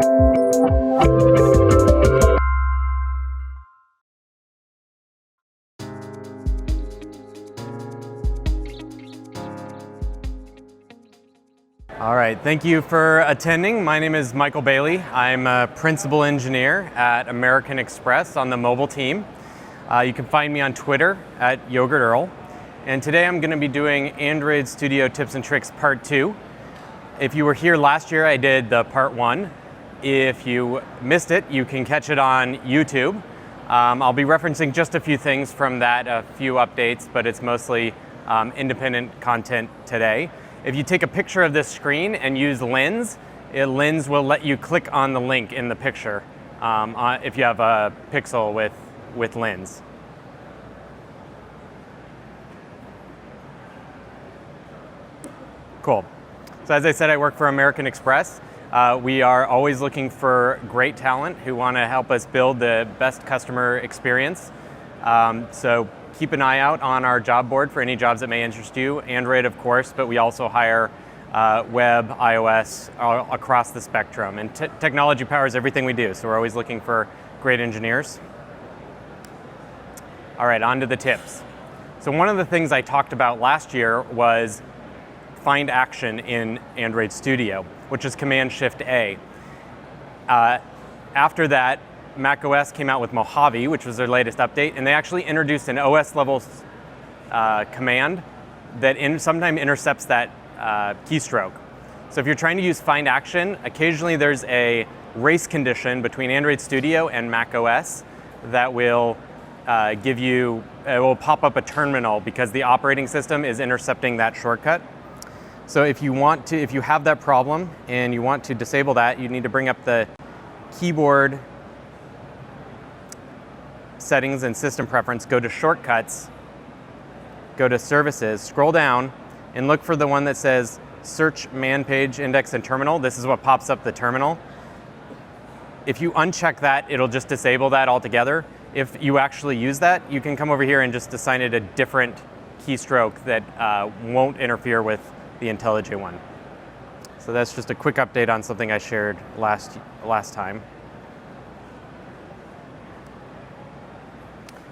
All right, thank you for attending. My name is Michael Bailey. I'm a principal engineer at American Express on the mobile team. You can find me on Twitter at YogurtEarl. And today I'm going to be doing Android Studio Tips and Tricks Part 2. If you were here last year, I did the Part 1. If you missed it, you can catch it on YouTube. I'll be referencing just a few things from that, a few updates, but it's mostly independent content today. If you take a picture of this screen and use Lens, Lens will let you click on the link in the picture if you have a Pixel with Lens. Cool. So as I said, I work for American Express. We are always looking for great talent who want to help us build the best customer experience. So keep an eye out on our job board for any jobs that may interest you. Android, of course, but we also hire web, iOS, across the spectrum. And technology powers everything we do, so we're always looking for great engineers. All right, on to the tips. So one of the things I talked about last year was find action in Android Studio, which is Command-Shift-A. After that, macOS came out with Mojave, which was their latest update, and they actually introduced an OS-level command that sometimes intercepts that keystroke. So if you're trying to use find action, occasionally there's a race condition between Android Studio and macOS that will it will pop up a terminal because the operating system is intercepting that shortcut. So if you have that problem and you want to disable that, you need to bring up the keyboard settings and system preference, go to shortcuts, go to services, scroll down, and look for the one that says search man page index and terminal. This is what pops up the terminal. If you uncheck that, it'll just disable that altogether. If you actually use that, you can come over here and just assign it a different keystroke that won't interfere with the IntelliJ one. So that's just a quick update on something I shared last time.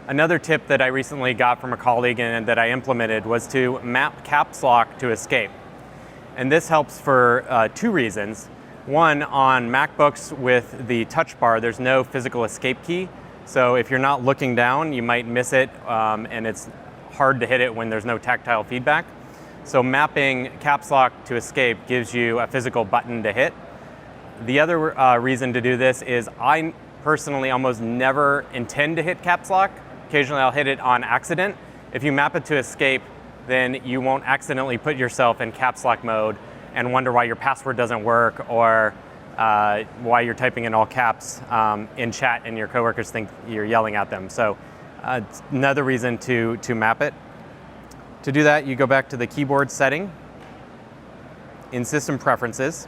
Another tip that I recently got from a colleague and that I implemented was to map caps lock to escape. And this helps for two reasons. One, on MacBooks with the touch bar, there's no physical escape key. So if you're not looking down, you might miss it, and it's hard to hit it when there's no tactile feedback. So mapping caps lock to escape gives you a physical button to hit. The other reason to do this is I personally almost never intend to hit caps lock. Occasionally I'll hit it on accident. If you map it to escape, then you won't accidentally put yourself in caps lock mode and wonder why your password doesn't work or why you're typing in all caps in chat and your coworkers think you're yelling at them. So it's another reason to map it. To do that, you go back to the keyboard setting in System Preferences.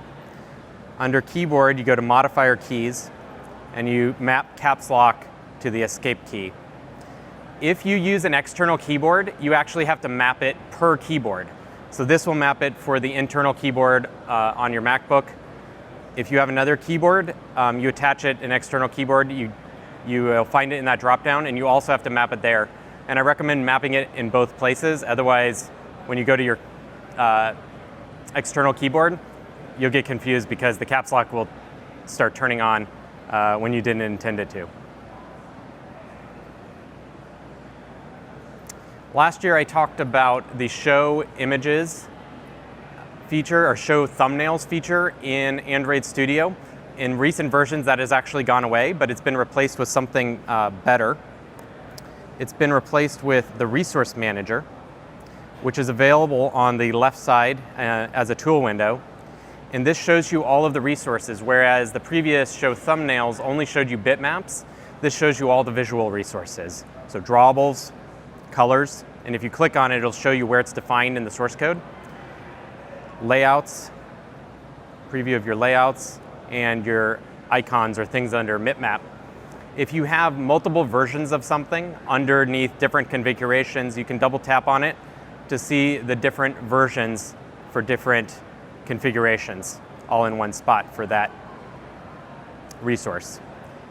Under Keyboard, you go to Modifier Keys, and you map caps lock to the escape key. If you use an external keyboard, you actually have to map it per keyboard. So this will map it for the internal keyboard on your MacBook. If you have another keyboard, you attach it an external keyboard, you will find it in that dropdown, and you also have to map it there. And I recommend mapping it in both places. Otherwise, when you go to your external keyboard, you'll get confused because the caps lock will start turning on when you didn't intend it to. Last year, I talked about the show images feature or show thumbnails feature in Android Studio. In recent versions, that has actually gone away, but it's been replaced with something better. It's been replaced with the Resource Manager, which is available on the left side as a tool window. And this shows you all of the resources, whereas the previous show thumbnails only showed you bitmaps. This shows you all the visual resources. So drawables, colors, and if you click on it, it'll show you where it's defined in the source code. Layouts, preview of your layouts, and your icons or things under bitmap. If you have multiple versions of something underneath different configurations, you can double tap on it to see the different versions for different configurations all in one spot for that resource.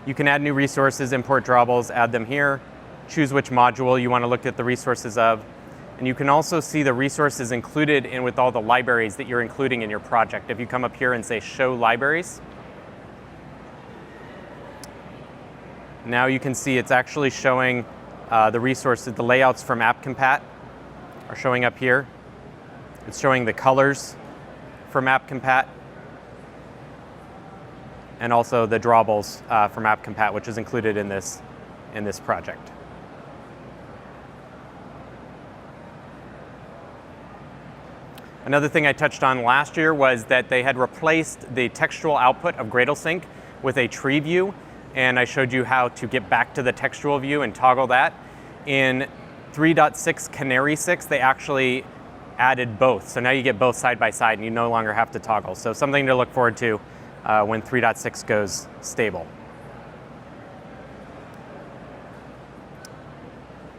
You can add new resources, import drawables, add them here, choose which module you want to look at the resources of, and you can also see the resources included in with all the libraries that you're including in your project. If you come up here and say Show Libraries, now you can see it's actually showing the resources, the layouts from AppCompat are showing up here. It's showing the colors from AppCompat and also the drawables from AppCompat, which is included in this project. Another thing I touched on last year was that they had replaced the textual output of GradleSync with a tree view, and I showed you how to get back to the textual view and toggle that. In 3.6 Canary 6, they actually added both. So now you get both side by side and you no longer have to toggle. So something to look forward to when 3.6 goes stable.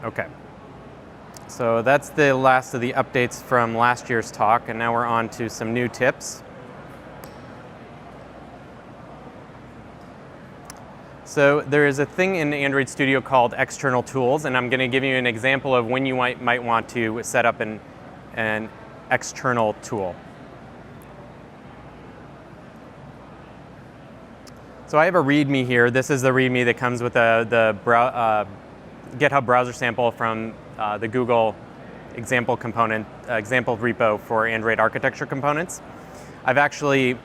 Okay. So that's the last of the updates from last year's talk, and now we're on to some new tips. So there is a thing in Android Studio called external tools, and I'm going to give you an example of when you might want to set up an external tool. So I have a README here. This is the README that comes with the GitHub browser sample from the Google example repo for Android architecture components. I've actually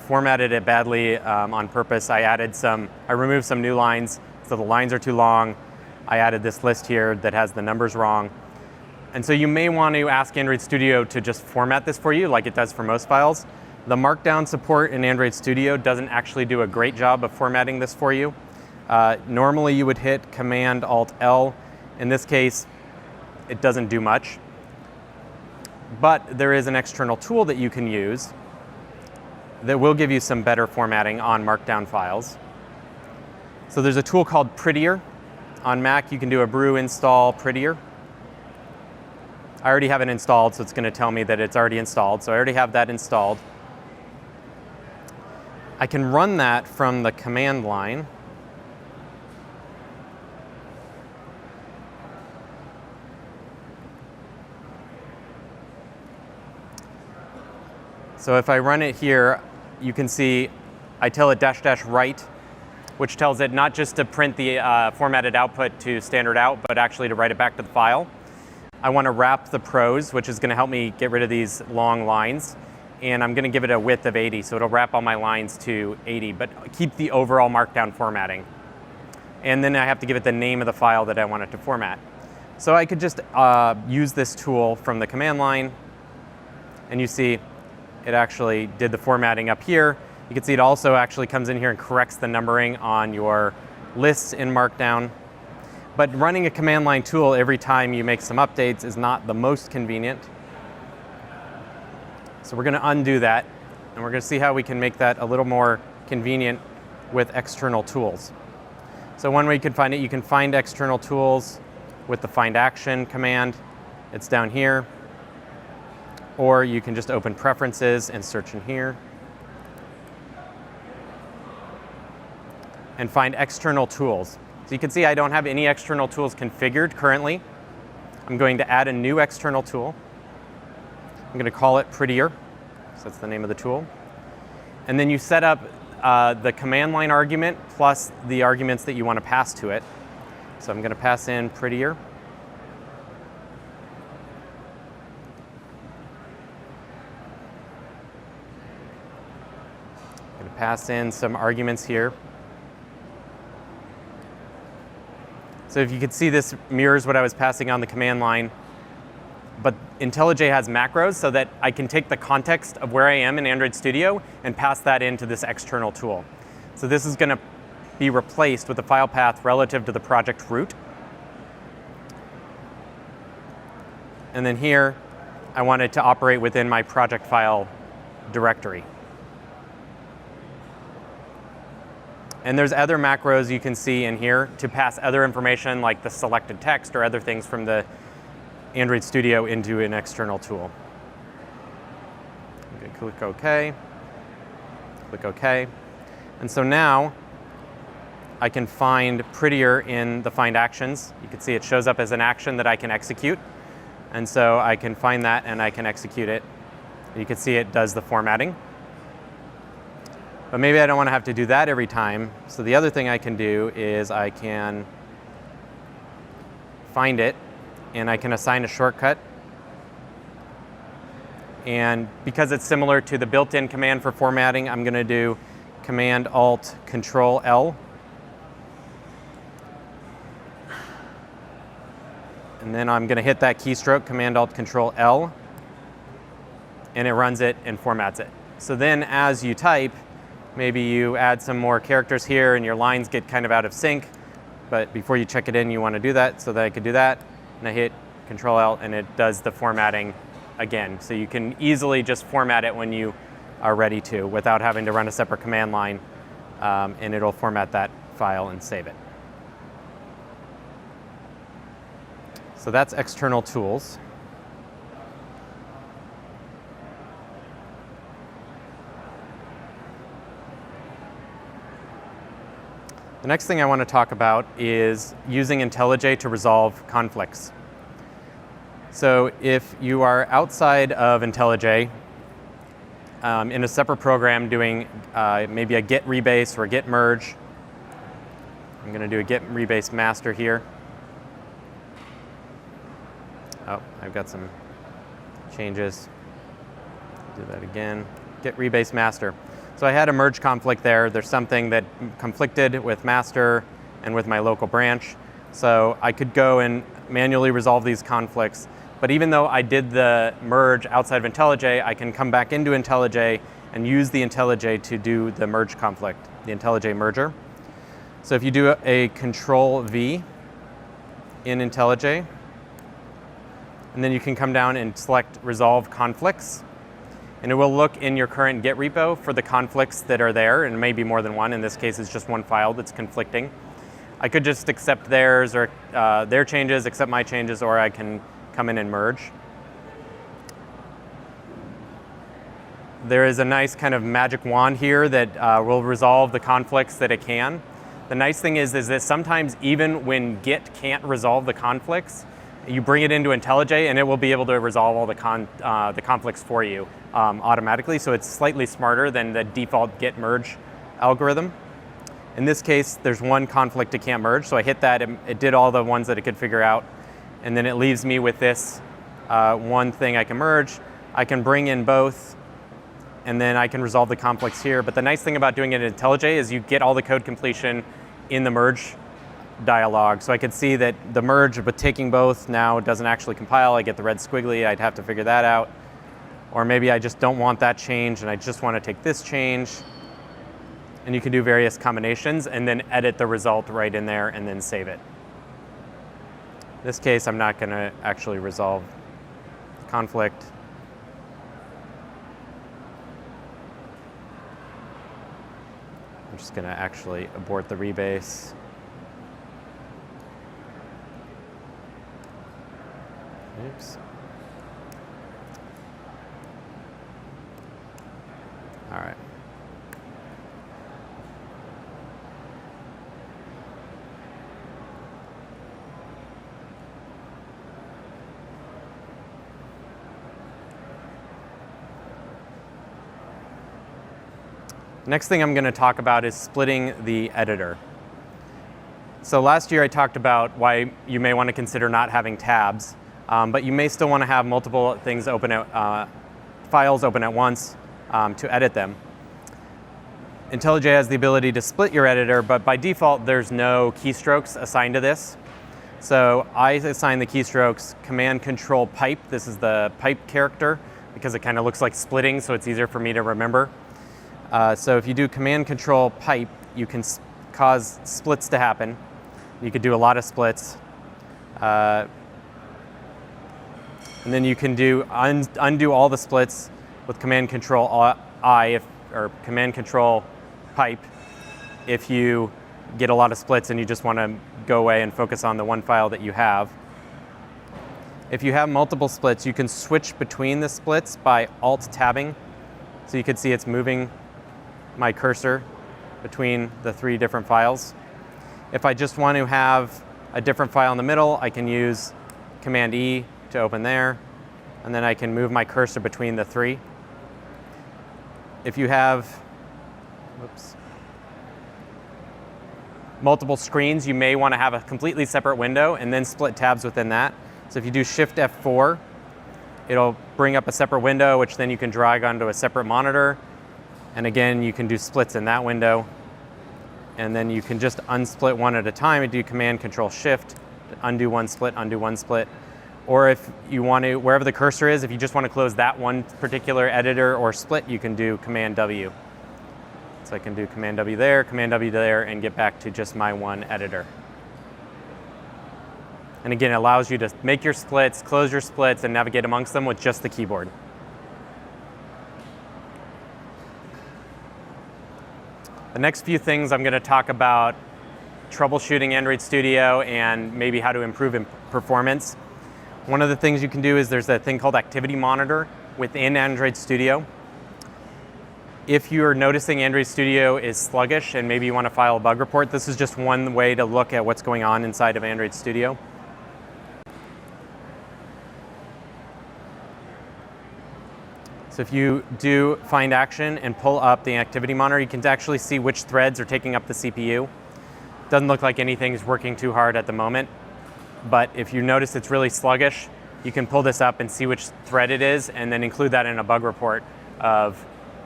formatted it badly on purpose. I removed some new lines, so the lines are too long. I added this list here that has the numbers wrong. And so you may want to ask Android Studio to just format this for you like it does for most files. The Markdown support in Android Studio doesn't actually do a great job of formatting this for you. Normally you would hit Command-Alt-L. In this case, it doesn't do much. But there is an external tool that you can use that will give you some better formatting on Markdown files. So there's a tool called Prettier. On Mac, you can do a brew install Prettier. I already have it installed, so it's going to tell me that it's already installed. So I already have that installed. I can run that from the command line. So if I run it here, you can see I tell it --write, which tells it not just to print the formatted output to standard out, but actually to write it back to the file. I want to wrap the prose, which is going to help me get rid of these long lines. And I'm going to give it a width of 80, so it'll wrap all my lines to 80, but keep the overall Markdown formatting. And then I have to give it the name of the file that I want it to format. So I could just use this tool from the command line, and you see it actually did the formatting up here. You can see it also actually comes in here and corrects the numbering on your lists in Markdown. But running a command line tool every time you make some updates is not the most convenient. So we're going to undo that, and we're going to see how we can make that a little more convenient with external tools. So one way you can find it, you can find external tools with the find action command. It's down here. Or you can just open preferences and search in here. And find external tools. So you can see I don't have any external tools configured currently. I'm going to add a new external tool. I'm going to call it Prettier, so that's the name of the tool. And then you set up the command line argument plus the arguments that you want to pass to it. So I'm going to pass in Prettier. I'm going to pass in some arguments here. So if you can see, this mirrors what I was passing on the command line. But IntelliJ has macros so that I can take the context of where I am in Android Studio and pass that into this external tool. So this is going to be replaced with the file path relative to the project root. And then here, I want it to operate within my project file directory. And there's other macros you can see in here to pass other information like the selected text or other things from the Android Studio into an external tool. Okay, click OK. Click OK. And so now I can find prettier in the find actions. You can see it shows up as an action that I can execute. And so I can find that and I can execute it. You can see it does the formatting. But maybe I don't want to have to do that every time. So the other thing I can do is I can find it and I can assign a shortcut. And because it's similar to the built-in command for formatting, I'm going to do Command-Alt-Control-L. And then I'm going to hit that keystroke, Command-Alt-Control-L, and it runs it and formats it. So then as you type, maybe you add some more characters here and your lines get kind of out of sync, but before you check it in, you want to do that, so that I could do that. And I hit Control-Alt and it does the formatting again. So you can easily just format it when you are ready to without having to run a separate command line, and it'll format that file and save it. So that's external tools. The next thing I want to talk about is using IntelliJ to resolve conflicts. So if you are outside of IntelliJ in a separate program doing maybe a get rebase or a get merge, I'm going to do a get rebase master here. Oh, I've got some changes. Do that again. Get rebase master. So I had a merge conflict there. There's something that conflicted with master and with my local branch. So I could go and manually resolve these conflicts. But even though I did the merge outside of IntelliJ, I can come back into IntelliJ and use the IntelliJ to do the merge conflict, the IntelliJ merger. So if you do a Control-V in IntelliJ, and then you can come down and select Resolve Conflicts. And it will look in your current Git repo for the conflicts that are there, and maybe more than one. In this case, it's just one file that's conflicting. I could just accept theirs or their changes, accept my changes, or I can come in and merge. There is a nice kind of magic wand here that will resolve the conflicts that it can. The nice thing is that sometimes even when Git can't resolve the conflicts, you bring it into IntelliJ and it will be able to resolve all the conflicts for you automatically. So it's slightly smarter than the default Git merge algorithm. In this case, there's one conflict it can't merge. So I hit that, it did all the ones that it could figure out. And then it leaves me with this one thing I can merge. I can bring in both, and then I can resolve the conflicts here. But the nice thing about doing it in IntelliJ is you get all the code completion in the merge dialog. So I could see that the merge with taking both now doesn't actually compile. I get the red squiggly. I'd have to figure that out. Or maybe I just don't want that change and I just want to take this change. And you can do various combinations and then edit the result right in there and then save it. In this case, I'm not going to actually resolve the conflict. I'm just going to actually abort the rebase. Oops. All right. Next thing I'm going to talk about is splitting the editor. So last year I talked about why you may want to consider not having tabs, but you may still want to have multiple things open at, files open at once to edit them. IntelliJ has the ability to split your editor, but by default there's no keystrokes assigned to this. So I assign the keystrokes Command-Control-Pipe. This is the pipe character because it kind of looks like splitting, so it's easier for me to remember. So if you do Command-Control-Pipe, you can cause splits to happen. You could do a lot of splits. And then you can do undo all the splits with Command-Control-I or Command-Control-Pipe if you get a lot of splits and you just want to go away and focus on the one file that you have. If you have multiple splits, you can switch between the splits by Alt-tabbing. So you can see it's moving my cursor between the 3 different files. If I just want to have a different file in the middle, I can use Command E to open there, and then I can move my cursor between the 3. If you have multiple screens, you may want to have a completely separate window and then split tabs within that. So if you do Shift F4, it'll bring up a separate window, which then you can drag onto a separate monitor. And again, you can do splits in that window. And then you can just unsplit one at a time and do Command Control Shift, undo one split, undo one split. Or if you want to, wherever the cursor is, if you just want to close that one particular editor or split, you can do Command W. So I can do Command W there, and get back to just my one editor. And again, it allows you to make your splits, close your splits, and navigate amongst them with just the keyboard. The next few things I'm going to talk about troubleshooting Android Studio and maybe how to improve performance. One of the things you can do is there's a thing called Activity Monitor within Android Studio. If you're noticing Android Studio is sluggish and maybe you want to file a bug report, this is just one way to look at what's going on inside of Android Studio. So if you do find action and pull up the activity monitor, you can actually see which threads are taking up the CPU. Doesn't look like anything is working too hard at the moment, but if you notice it's really sluggish, you can pull this up and see which thread it is and then include that in a bug report of,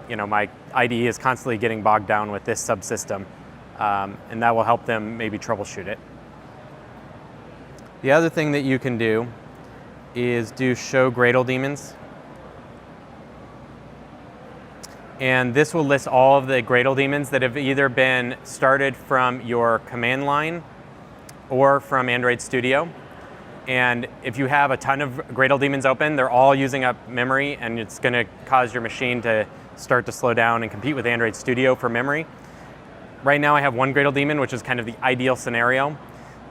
my IDE is constantly getting bogged down with this subsystem, and that will help them maybe troubleshoot it. The other thing that you can do is do Show Gradle Daemons. And this will list all of the Gradle daemons that have either been started from your command line or from Android Studio. And if you have a ton of Gradle daemons open, they're all using up memory, and it's going to cause your machine to start to slow down and compete with Android Studio for memory. Right now I have one Gradle daemon, which is kind of the ideal scenario.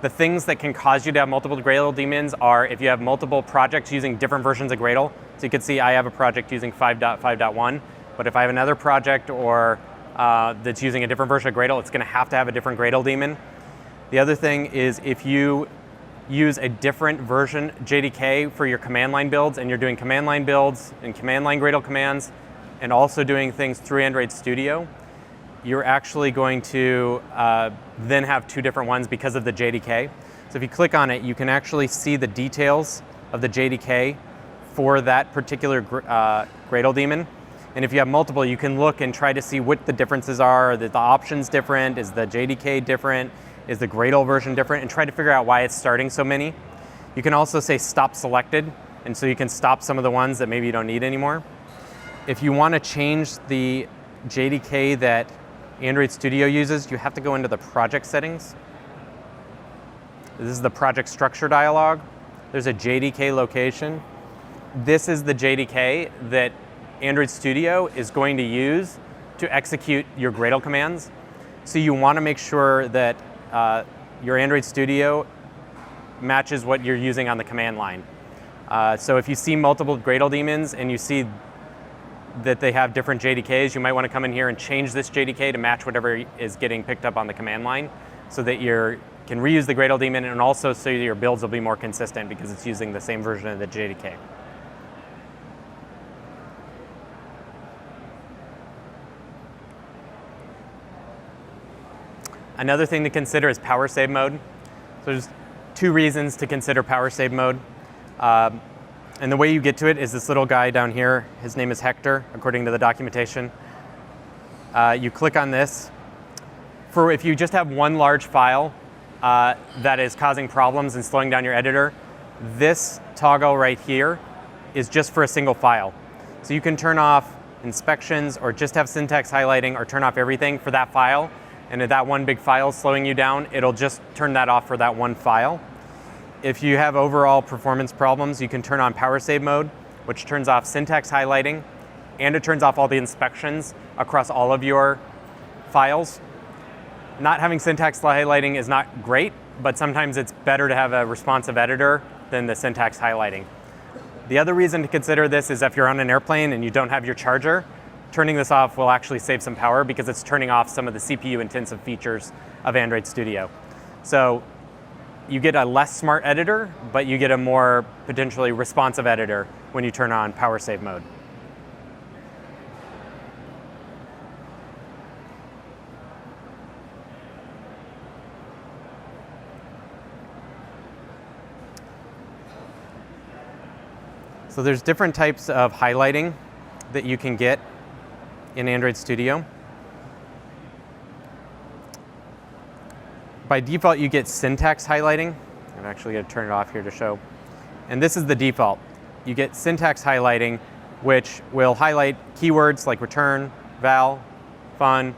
The things that can cause you to have multiple Gradle daemons are if you have multiple projects using different versions of Gradle. So you can see I have a project using 5.5.1. But if I have another project or that's using a different version of Gradle, it's going to have a different Gradle daemon. The other thing is if you use a different version JDK for your command line builds, and you're doing command line builds and command line Gradle commands, and also doing things through Android Studio, you're actually going to then have 2 different ones because of the JDK. So if you click on it, you can actually see the details of the JDK for that particular Gradle daemon. And if you have multiple, you can look and try to see what the differences are. Are the options different? Is the JDK different? Is the Gradle version different? And try to figure out why it's starting so many. You can also say stop selected, and so you can stop some of the ones that maybe you don't need anymore. If you want to change the JDK that Android Studio uses, you have to go into the project settings. This is the project structure dialog. There's a JDK location. This is the JDK that Android Studio is going to use to execute your Gradle commands. So you want to make sure that your Android Studio matches what you're using on the command line. So if you see multiple Gradle daemons and you see that they have different JDKs, you might want to come in here and change this JDK to match whatever is getting picked up on the command line, so that you can reuse the Gradle daemon, and also so your builds will be more consistent because it's using the same version of the JDK. Another thing to consider is power save mode. So there's 2 reasons to consider power save mode. And the way you get to it is this little guy down here. His name is Hector, according to the documentation. You click on this. If you just have one large file that is causing problems and slowing down your editor, this toggle right here is just for a single file. So you can turn off inspections or just have syntax highlighting or turn off everything for that file. And if that one big file is slowing you down, it'll just turn that off for that one file. If you have overall performance problems, you can turn on power save mode, which turns off syntax highlighting, and it turns off all the inspections across all of your files. Not having syntax highlighting is not great, but sometimes it's better to have a responsive editor than the syntax highlighting. The other reason to consider this is if you're on an airplane and you don't have your charger, turning this off will actually save some power because it's turning off some of the CPU intensive features of Android Studio. So you get a less smart editor, but you get a more potentially responsive editor when you turn on power save mode. So there's different types of highlighting that you can get in Android Studio. By default, you get syntax highlighting. I'm actually going to turn it off here to show. And this is the default. You get syntax highlighting, which will highlight keywords like return, val, fun.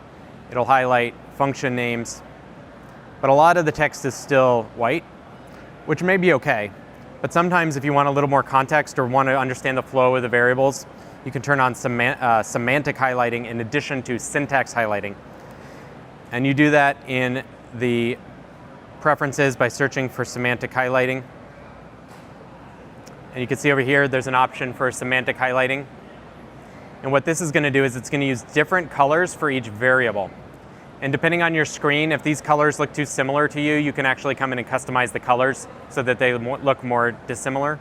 It'll highlight function names. But a lot of the text is still white, which may be okay. But sometimes if you want a little more context or want to understand the flow of the variables, you can turn on semantic highlighting in addition to syntax highlighting. And you do that in the preferences by searching for semantic highlighting. And you can see over here, there's an option for semantic highlighting. And what this is going to do is it's going to use different colors for each variable. And depending on your screen, if these colors look too similar to you, you can actually come in and customize the colors so that they look more dissimilar.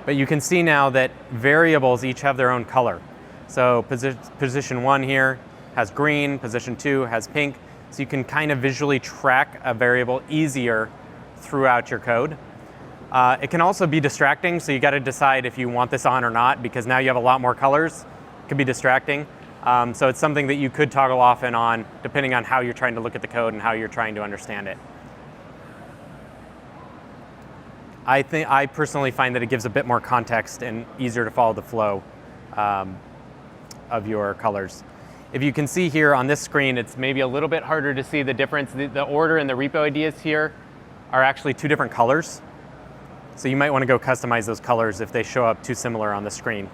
But you can see now that variables each have their own color. So position 1 here has green, position 2 has pink. So you can kind of visually track a variable easier throughout your code. It can also be distracting, so you got to decide if you want this on or not, because now you have a lot more colors. It can be distracting. So it's something that you could toggle off and on depending on how you're trying to look at the code and how you're trying to understand it. I personally find that it gives a bit more context and easier to follow the flow of your colors. If you can see here on this screen, it's maybe a little bit harder to see the difference. The order and the repo IDs here are actually two different colors. So you might want to go customize those colors if they show up too similar on the screen.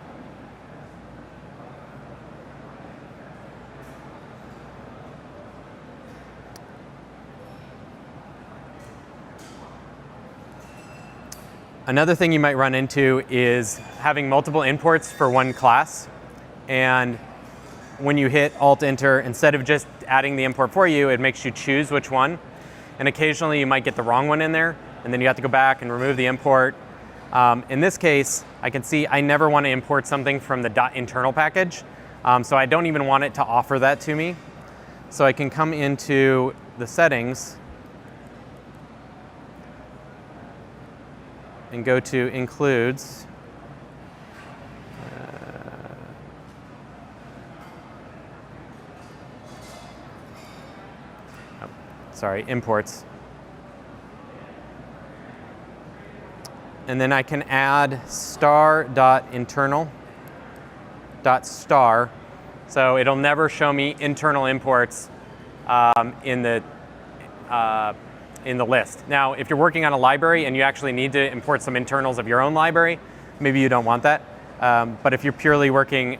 Another thing you might run into is having multiple imports for one class. And when you hit Alt-Enter, instead of just adding the import for you, it makes you choose which one. And occasionally you might get the wrong one in there, and then you have to go back and remove the import. In this case, I can see I never want to import something from the .internal package, so I don't even want it to offer that to me. So I can come into the settings and go to includes. Imports. And then I can add star.internal.star. So it'll never show me internal imports in the list. Now, if you're working on a library and you actually need to import some internals of your own library, maybe you don't want that. But if you're purely working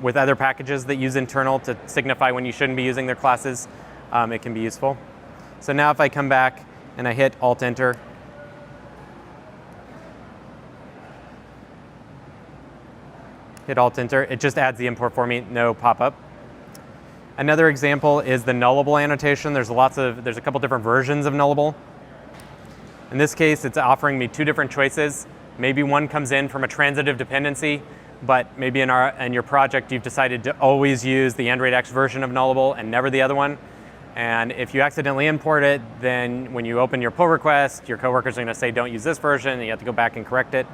with other packages that use internal to signify when you shouldn't be using their classes, it can be useful. So now if I come back and I hit Alt-Enter, it just adds the import for me, no pop-up. Another example is the nullable annotation. There's a couple different versions of nullable. In this case, it's offering me two different choices. Maybe one comes in from a transitive dependency, but maybe in your project you've decided to always use the Android X version of nullable and never the other one. And if you accidentally import it, then when you open your pull request, your coworkers are going to say don't use this version, and you have to go back and correct it.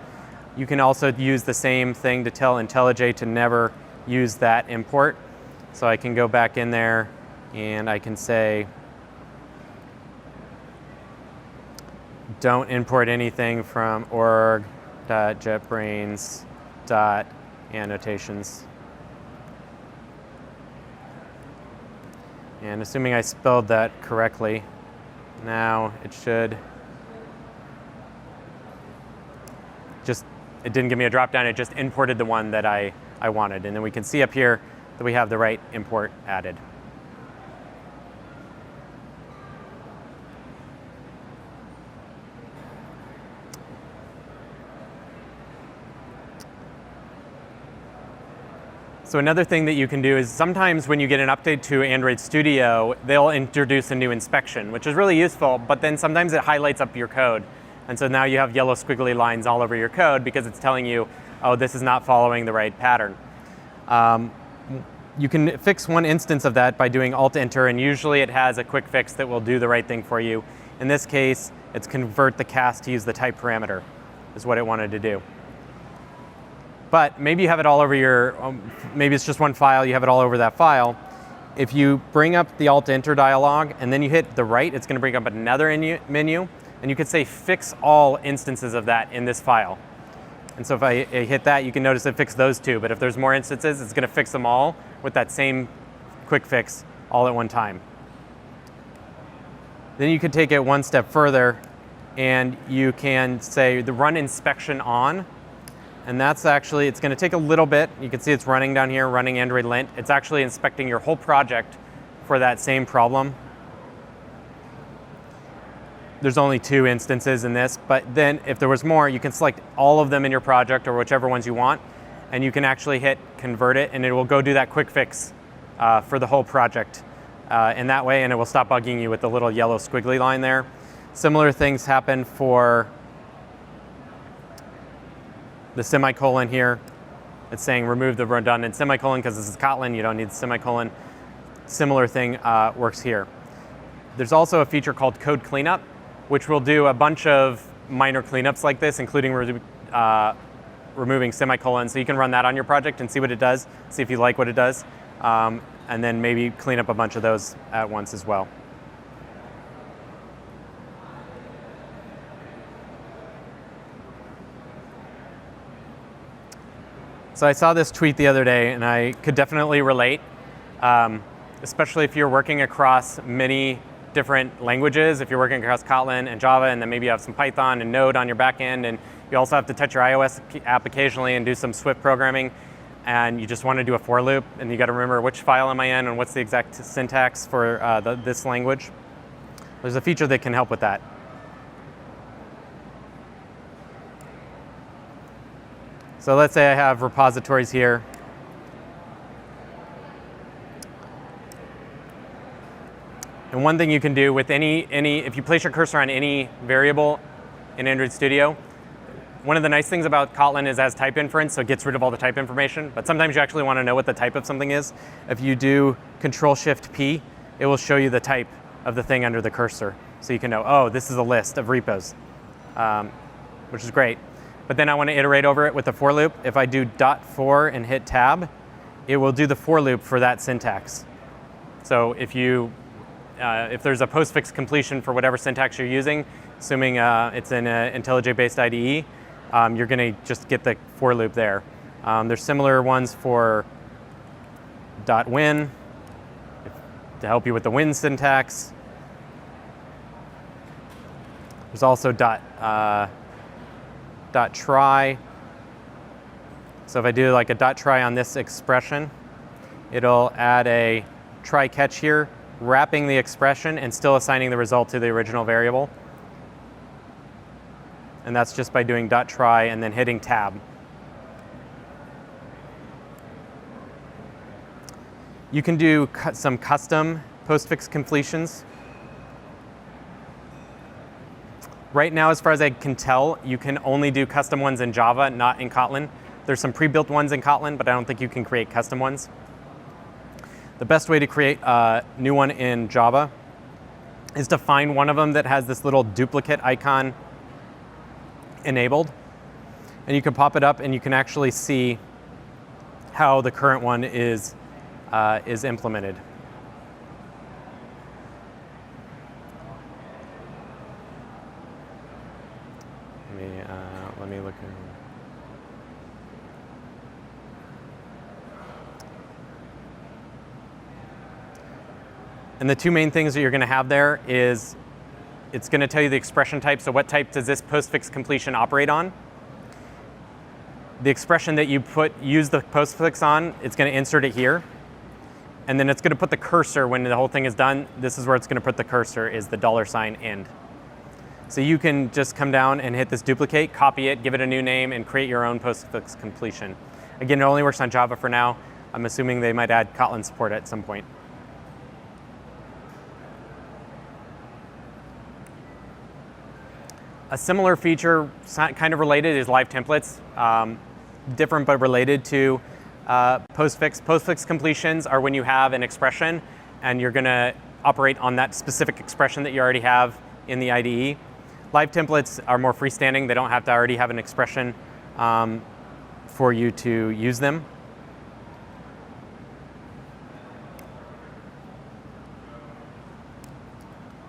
You can also use the same thing to tell IntelliJ to never use that import. So I can go back in there and I can say, don't import anything from org.jetbrains.annotations. And assuming I spelled that correctly, now it should it didn't give me a drop down, it just imported the one that I wanted. And then we can see up here that we have the right import added. So another thing that you can do is sometimes when you get an update to Android Studio, they'll introduce a new inspection, which is really useful, but then sometimes it highlights up your code. And so now you have yellow squiggly lines all over your code because it's telling you, oh, this is not following the right pattern. You can fix one instance of that by doing Alt-Enter, and usually it has a quick fix that will do the right thing for you. In this case, it's convert the cast to use the type parameter, is what it wanted to do. But maybe you have it all over your, maybe it's just one file, you have it all over that file. If you bring up the Alt-Enter dialog and then you hit the right, it's going to bring up another menu, and you could say fix all instances of that in this file. And so if I hit that, you can notice it fixed those two, but if there's more instances, it's going to fix them all with that same quick fix all at one time. Then you could take it one step further and you can say the run inspection on. And that's actually, it's going to take a little bit. You can see it's running down here, running Android lint. It's actually inspecting your whole project for that same problem. There's only 2 instances in this, but then if there was more, you can select all of them in your project or whichever ones you want, and you can actually hit convert it, and it will go do that quick fix for the whole project in that way, and it will stop bugging you with the little yellow squiggly line there. Similar things happen for the semicolon here. It's saying remove the redundant semicolon because this is Kotlin, you don't need the semicolon. Similar thing works here. There's also a feature called code cleanup, which will do a bunch of minor cleanups like this, including removing semicolons. So you can run that on your project and see what it does, see if you like what it does, and then maybe clean up a bunch of those at once as well. So I saw this tweet the other day, and I could definitely relate, especially if you're working across many different languages. If you're working across Kotlin and Java, and then maybe you have some Python and Node on your back end, and you also have to touch your iOS app occasionally and do some Swift programming, and you just want to do a for loop, and you got to remember which file am I in and what's the exact syntax for this language. There's a feature that can help with that. So let's say I have repositories here. And one thing you can do with if you place your cursor on any variable in Android Studio, one of the nice things about Kotlin is it has type inference, so it gets rid of all the type information. But sometimes you actually want to know what the type of something is. If you do Control-Shift-P, it will show you the type of the thing under the cursor. So you can know, oh, this is a list of repos, which is great. But then I want to iterate over it with a for loop. If I do .for and hit tab, it will do the for loop for that syntax. So if there's a postfix completion for whatever syntax you're using, assuming it's in an IntelliJ-based IDE, you're going to just get the for loop there. There's similar ones for .win to help you with the win syntax. There's also .try. So if I do like a .try on this expression, it'll add a try catch here, wrapping the expression and still assigning the result to the original variable. And that's just by doing .try and then hitting tab. You can do some custom postfix completions. Right now, as far as I can tell, you can only do custom ones in Java, not in Kotlin. There's some pre-built ones in Kotlin, but I don't think you can create custom ones. The best way to create a new one in Java is to find one of them that has this little duplicate icon enabled. And you can pop it up and you can actually see how the current one is implemented. Let me look at. And the two main things that you're going to have there is it's going to tell you the expression type. So what type does this postfix completion operate on? The expression that you use the postfix on, it's going to insert it here. And then it's going to put the cursor, when the whole thing is done, this is where it's going to put the cursor, is the $end. So you can just come down and hit this duplicate, copy it, give it a new name, and create your own postfix completion. Again, it only works on Java for now. I'm assuming they might add Kotlin support at some point. A similar feature, kind of related, is live templates. Different but related to postfix. Postfix completions are when you have an expression and you're going to operate on that specific expression that you already have in the IDE. Live templates are more freestanding. They don't have to already have an expression for you to use them.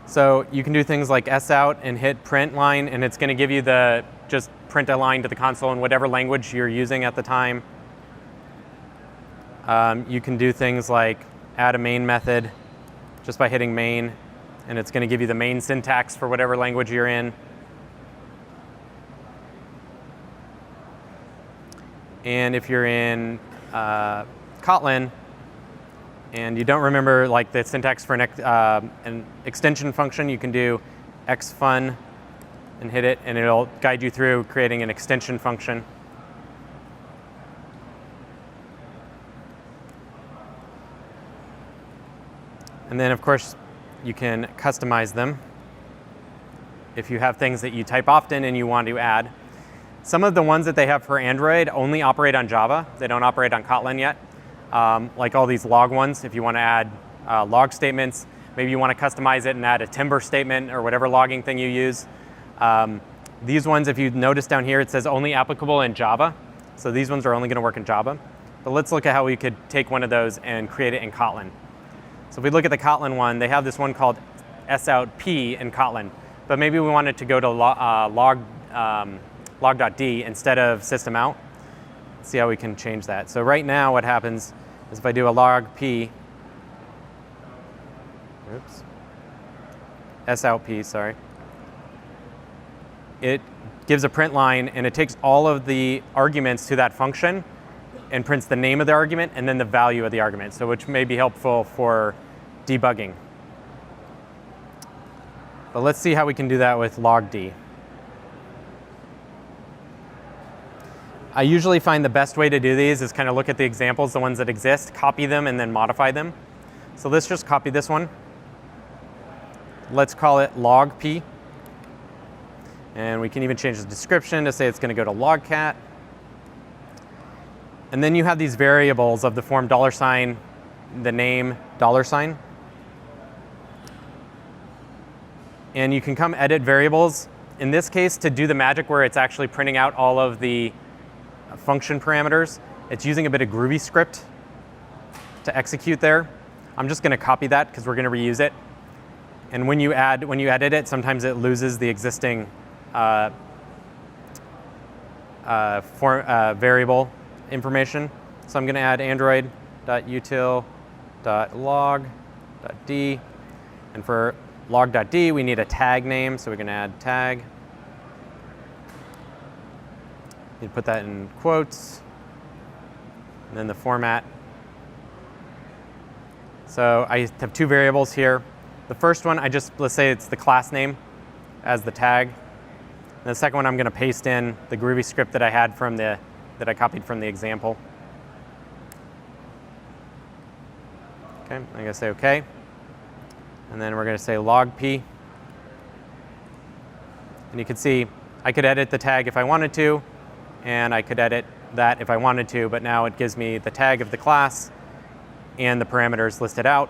So you can do things like sout and hit print line, and it's going to give you the just print a line to the console in whatever language you're using at the time. You can do things like add a main method just by hitting main, and it's going to give you the main syntax for whatever language you're in. And if you're in Kotlin, and you don't remember like the syntax for an extension function, you can do xfun and hit it, and it'll guide you through creating an extension function. And then, of course, you can customize them if you have things that you type often and you want to add. Some of the ones that they have for Android only operate on Java. They don't operate on Kotlin yet. Like all these log ones, if you want to add log statements, maybe you want to customize it and add a timber statement or whatever logging thing you use. These ones, if you notice down here, it says only applicable in Java. So these ones are only going to work in Java. But let's look at how we could take one of those and create it in Kotlin. So if we look at the Kotlin one, they have this one called sout p in Kotlin. But maybe we want it to go to log.d instead of system out. Let's see how we can change that. So right now what happens is if I do a log p, sout p, sorry, it gives a print line and it takes all of the arguments to that function and prints the name of the argument and then the value of the argument, so which may be helpful for debugging. But let's see how we can do that with log.d. I usually find the best way to do these is kind of look at the examples, the ones that exist, copy them, and then modify them. So let's just copy this one. Let's call it log p. And we can even change the description to say it's going to go to logcat. And then you have these variables of the form $, the name, $. And you can come edit variables. In this case, to do the magic where it's actually printing out all of the function parameters, it's using a bit of Groovy script to execute there. I'm just going to copy that because we're going to reuse it. And when you edit it, sometimes it loses the existing variable information. So I'm going to add android.util.log.d. And for log.d, we need a tag name, so we're going to add tag. You put that in quotes, and then the format. So I have two variables here. The first one, let's say it's the class name as the tag. And the second one, I'm going to paste in the Groovy script that I had that I copied from the example. Okay, I'm going to say OK. And then we're going to say log p. And you can see I could edit the tag if I wanted to, and I could edit that if I wanted to, but now it gives me the tag of the class and the parameters listed out.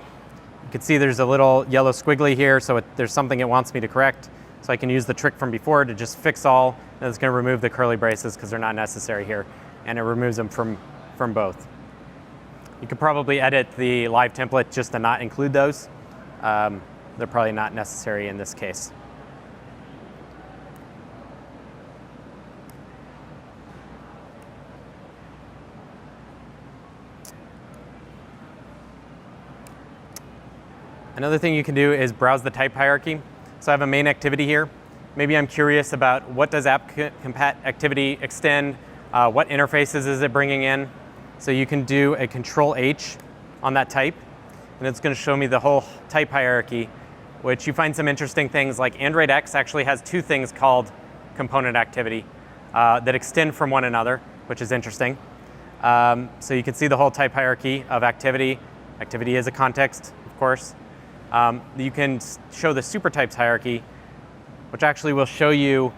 You can see there's a little yellow squiggly here, so there's something it wants me to correct. So I can use the trick from before to just fix all, and it's going to remove the curly braces because they're not necessary here, and it removes them from both. You could probably edit the live template just to not include those. They're probably not necessary in this case. Another thing you can do is browse the type hierarchy. So I have a main activity here. Maybe I'm curious about what does app-compat activity extend, what interfaces is it bringing in. So you can do a Control-H on that type, and it's going to show me the whole type hierarchy, which you find some interesting things like Android X actually has two things called component activity that extend from one another, which is interesting. So you can see the whole type hierarchy of activity. Activity is a context, of course. You can show the supertypes hierarchy, which actually will show you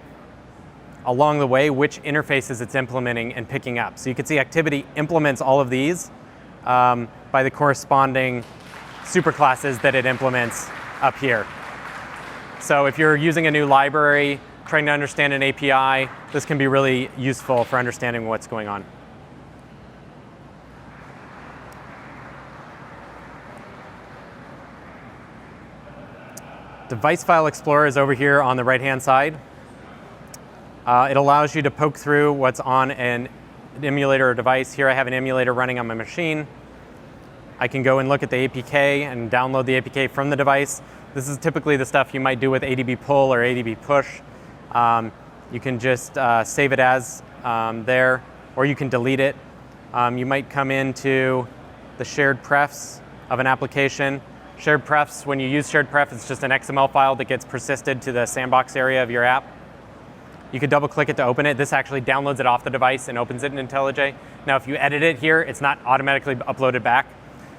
along the way which interfaces it's implementing and picking up. So you can see activity implements all of these by the corresponding superclasses that it implements up here. So if you're using a new library, trying to understand an API, this can be really useful for understanding what's going on. Device File Explorer is over here on the right-hand side. It allows you to poke through what's on an emulator or device. Here I have an emulator running on my machine. I can go and look at the APK and download the APK from the device. This is typically the stuff you might do with ADB pull or ADB push. You can just save it as there, or you can delete it. You might come into the shared prefs of an application. Shared prefs, when you use shared pref, it's just an XML file that gets persisted to the sandbox area of your app. You could double click it to open it. This actually downloads it off the device and opens it in IntelliJ. Now, if you edit it here, it's not automatically uploaded back.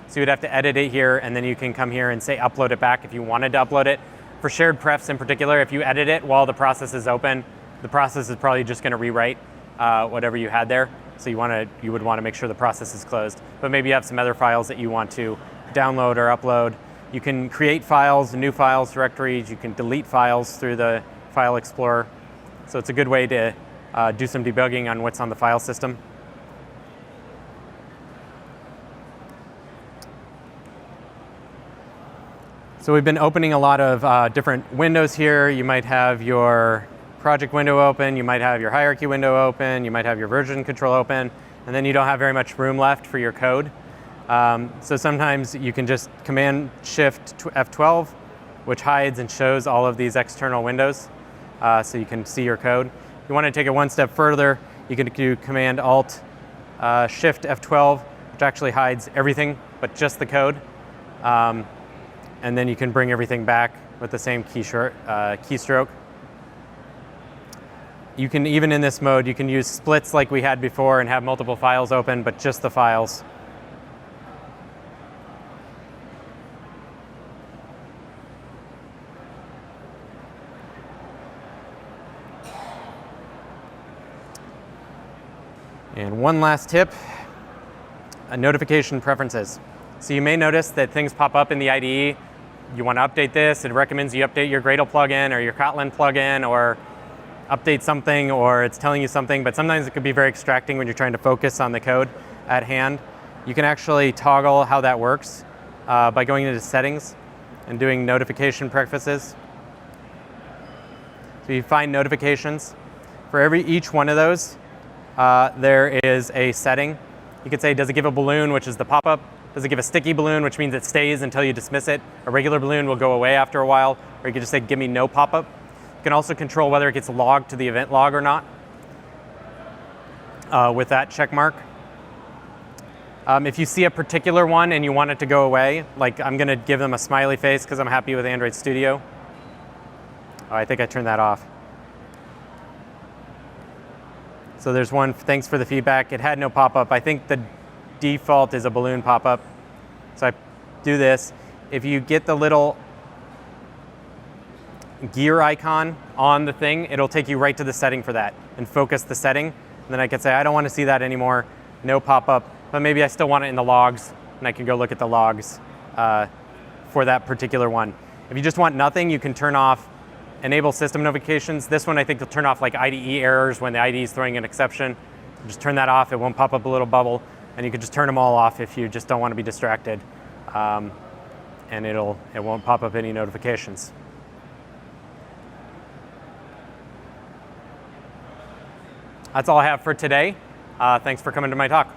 So you would have to edit it here, and then you can come here and say upload it back if you wanted to upload it. For shared prefs in particular, if you edit it while the process is open, the process is probably just going to rewrite whatever you had there. So you would want to make sure the process is closed. But maybe you have some other files that you want to download or upload. You can create files, new files, directories. You can delete files through the File Explorer. So it's a good way to do some debugging on what's on the file system. So we've been opening a lot of different windows here. You might have your project window open, you might have your hierarchy window open, you might have your version control open, and then you don't have very much room left for your code. So sometimes you can just Command-Shift F12, which hides and shows all of these external windows, so you can see your code. If you want to take it one step further, you can do Command-Alt Shift F12, which actually hides everything but just the code. And then you can bring everything back with the same keystroke. You can, even in this mode, you can use splits like we had before and have multiple files open, but just the files. And one last tip, notification preferences. So you may notice that things pop up in the IDE. You want to update this, it recommends you update your Gradle plugin or your Kotlin plugin, or update something, or it's telling you something, but sometimes it could be very extracting when you're trying to focus on the code at hand. You can actually toggle how that works by going into settings and doing notification preferences. So you find notifications. For each one of those, there is a setting. You could say, does it give a balloon, which is the pop-up? Does it give a sticky balloon, which means it stays until you dismiss it? A regular balloon will go away after a while, or you could just say, give me no pop-up. You can also control whether it gets logged to the event log or not with that check mark. If you see a particular one and you want it to go away, like I'm going to give them a smiley face because I'm happy with Android Studio. Oh, I think I turned that off. So there's one, thanks for the feedback. It had no pop-up. I think the default is a balloon pop-up. So I do this. If you get the little gear icon on the thing, it'll take you right to the setting for that and focus the setting. And then I can say, I don't want to see that anymore. No pop-up, but maybe I still want it in the logs, and I can go look at the logs for that particular one. If you just want nothing, you can turn off enable system notifications. This one I think will turn off like IDE errors when the IDE is throwing an exception. Just turn that off, it won't pop up a little bubble, and you can just turn them all off if you just don't want to be distracted. And it won't pop up any notifications. That's all I have for today. Thanks for coming to my talk.